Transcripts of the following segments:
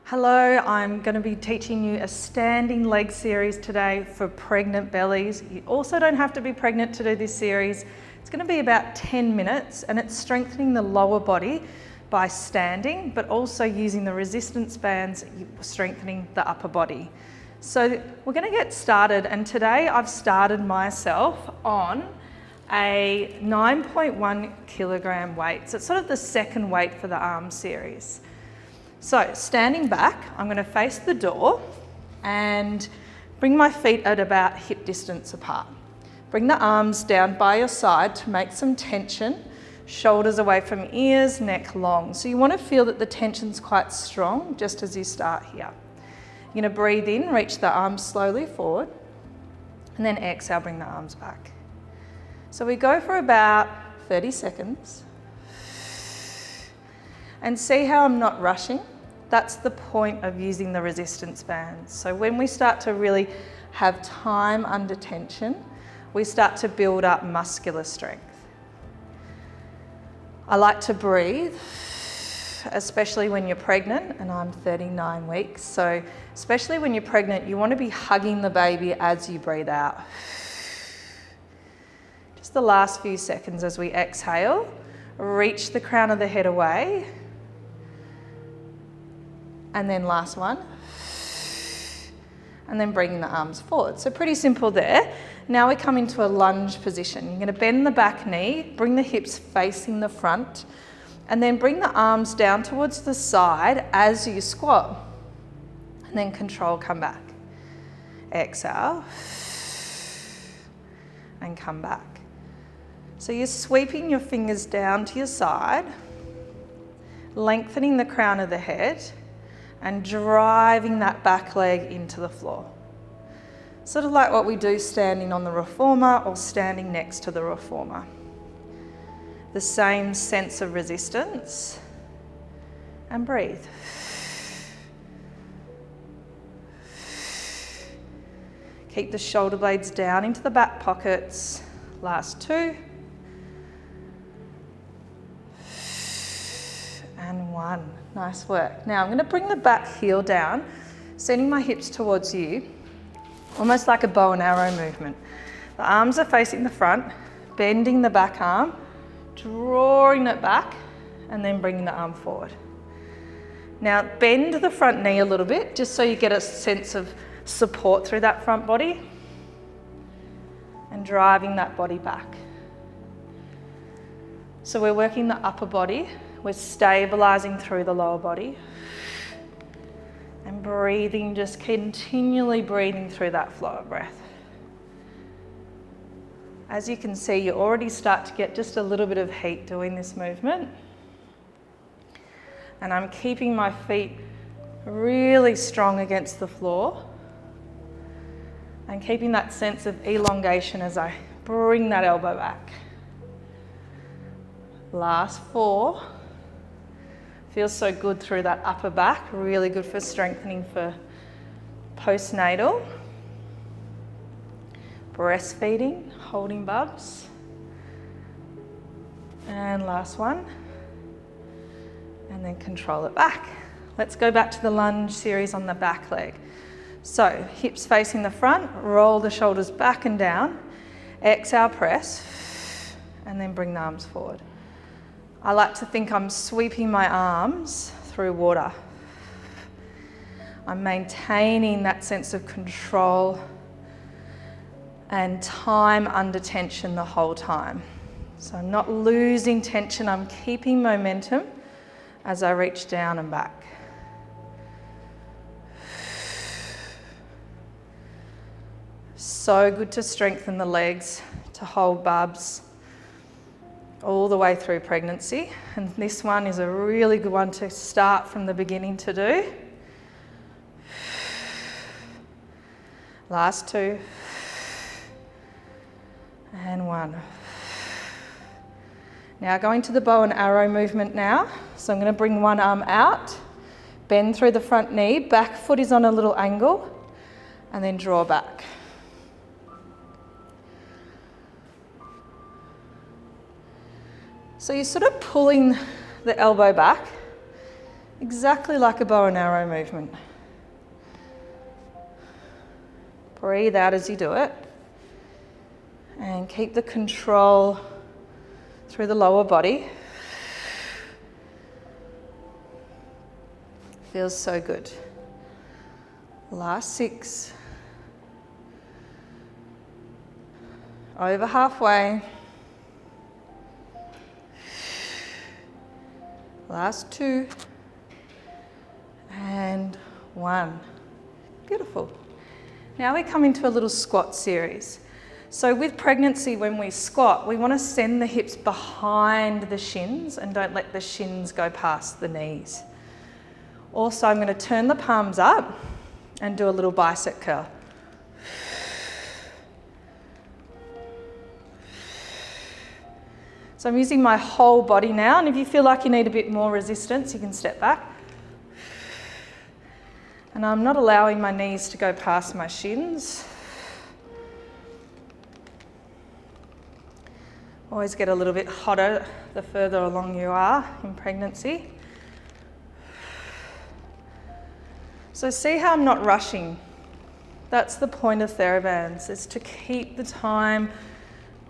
Hello, I'm going to be teaching you a standing leg series today for pregnant bellies. You also don't have to be pregnant to do this series. It's going to be about 10 minutes and it's strengthening the lower body by standing, but also using the resistance bands, strengthening the upper body. So we're going to get started, and today I've started myself on a 9.1 kilogram weight. So it's sort of the second weight for the arm series. So standing back, I'm going to face the door and bring my feet at about hip distance apart. Bring the arms down by your side to make some tension, shoulders away from ears, neck long. So you want to feel that the tension's quite strong just as you start here. You're going to breathe in, reach the arms slowly forward, and then exhale, bring the arms back. So we go for about 30 seconds. And see how I'm not rushing? That's the point of using the resistance bands. So when we start to really have time under tension, we start to build up muscular strength. I like to breathe, especially when you're pregnant, and I'm 39 weeks. So especially when you're pregnant, you want to be hugging the baby as you breathe out. Just the last few seconds as we exhale, reach the crown of the head away. And then last one, and then bringing the arms forward. So pretty simple there. Now we come into a lunge position. You're going to bend the back knee, bring the hips facing the front, and then bring the arms down towards the side as you squat. And then control, come back. Exhale, and come back. So you're sweeping your fingers down to your side, lengthening the crown of the head, and driving that back leg into the floor. Sort of like what we do standing on the reformer or standing next to the reformer. The same sense of resistance. And breathe. Keep the shoulder blades down into the back pockets. Last two. And one. Nice work. Now I'm going to bring the back heel down, sending my hips towards you, almost like a bow and arrow movement. The arms are facing the front, bending the back arm, drawing it back, and then bringing the arm forward. Now bend the front knee a little bit, just so you get a sense of support through that front body, and driving that body back. So we're working the upper body. We're stabilizing through the lower body and breathing, just continually breathing through that flow of breath. As you can see, you already start to get just a little bit of heat doing this movement. And I'm keeping my feet really strong against the floor and keeping that sense of elongation as I bring that elbow back. Last four. Feels so good through that upper back, really good for strengthening for postnatal, breastfeeding, holding bubs. And last one. And then control it back. Let's go back to the lunge series on the back leg. So hips facing the front, roll the shoulders back and down, exhale, press, and then bring the arms forward. I like to think I'm sweeping my arms through water. I'm maintaining that sense of control and time under tension the whole time. So I'm not losing tension, I'm keeping momentum as I reach down and back. So good to strengthen the legs, to hold bubs all the way through pregnancy, and this one is a really good one to start from the beginning to do. Last two, and one. Now going to the bow and arrow movement now. So I'm going to bring one arm out, bend through the front knee, back foot is on a little angle, and then draw back. So you're sort of pulling the elbow back Exactly like a bow and arrow movement. Breathe out as you do it. And keep the control through the lower body. Feels so good. Last 6. Over halfway. Last 2. And 1. Beautiful. Now we come into a little squat series. So with pregnancy, when we squat, we want to send the hips behind the shins and don't let the shins go past the knees. Also, I'm going to turn the palms up and do a little bicep curl. So I'm using my whole body now, and if you feel like you need a bit more resistance, you can step back. And I'm not allowing my knees to go past my shins. Always get a little bit hotter the further along you are in pregnancy. So see how I'm not rushing. That's the point of TheraBands, is to keep the time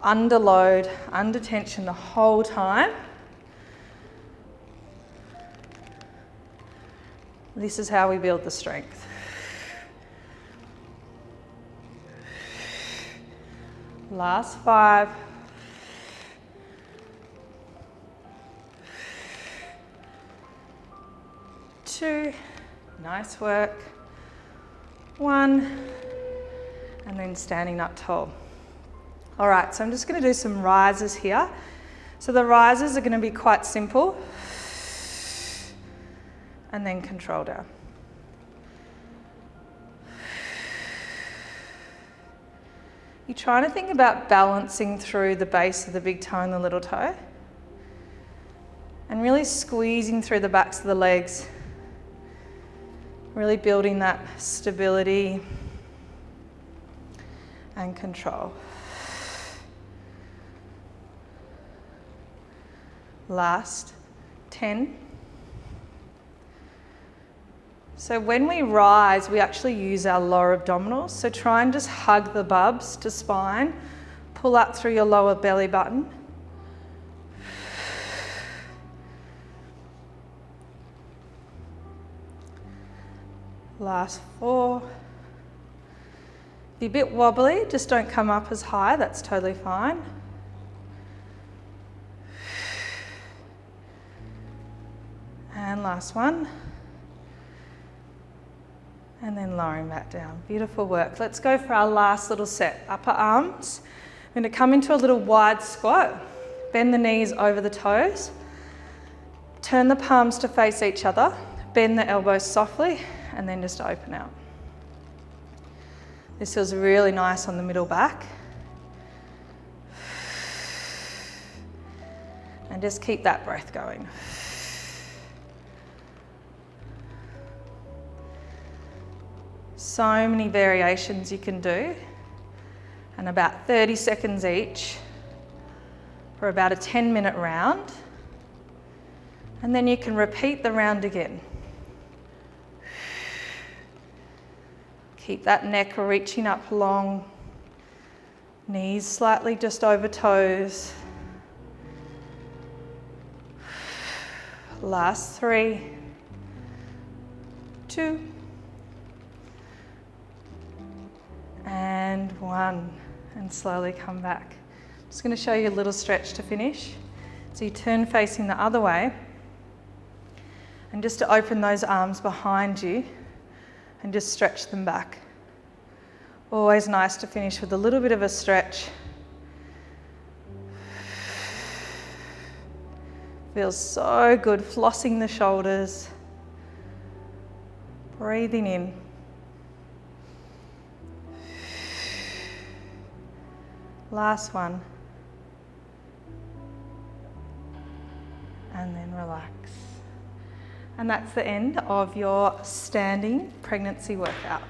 under load, under tension the whole time. This is how we build the strength. Last 5. 2, nice work. 1, and then standing up tall. All right, so I'm just going to do some rises here. So the rises are going to be quite simple, and then control down. You're trying to think about balancing through the base of the big toe and the little toe, and really squeezing through the backs of the legs. Really building that stability and control. Last 10. So when we rise, we actually use our lower abdominals. So try and just hug the bubs to spine. Pull up through your lower belly button. Last 4. If you're a bit wobbly, just don't come up as high, that's totally fine. And last 1. And then lowering back down. Beautiful work. Let's go for our last little set. Upper arms. I'm going to come into a little wide squat. Bend the knees over the toes. Turn the palms to face each other. Bend the elbows softly. And then just open out. This feels really nice on the middle back. And just keep that breath going. So many variations you can do, and about 30 seconds each for about a 10-minute round. And then you can repeat the round again. Keep that neck reaching up long, knees slightly just over toes. Last 3, 2, and 1. And slowly come back. Just going to show you a little stretch to finish. So you turn facing the other way, and just to open those arms behind you and just stretch them back. Always nice to finish with a little bit of a stretch. Feels so good, flossing the shoulders. Breathing in. Last one. And then relax. And that's the end of your standing pregnancy workout.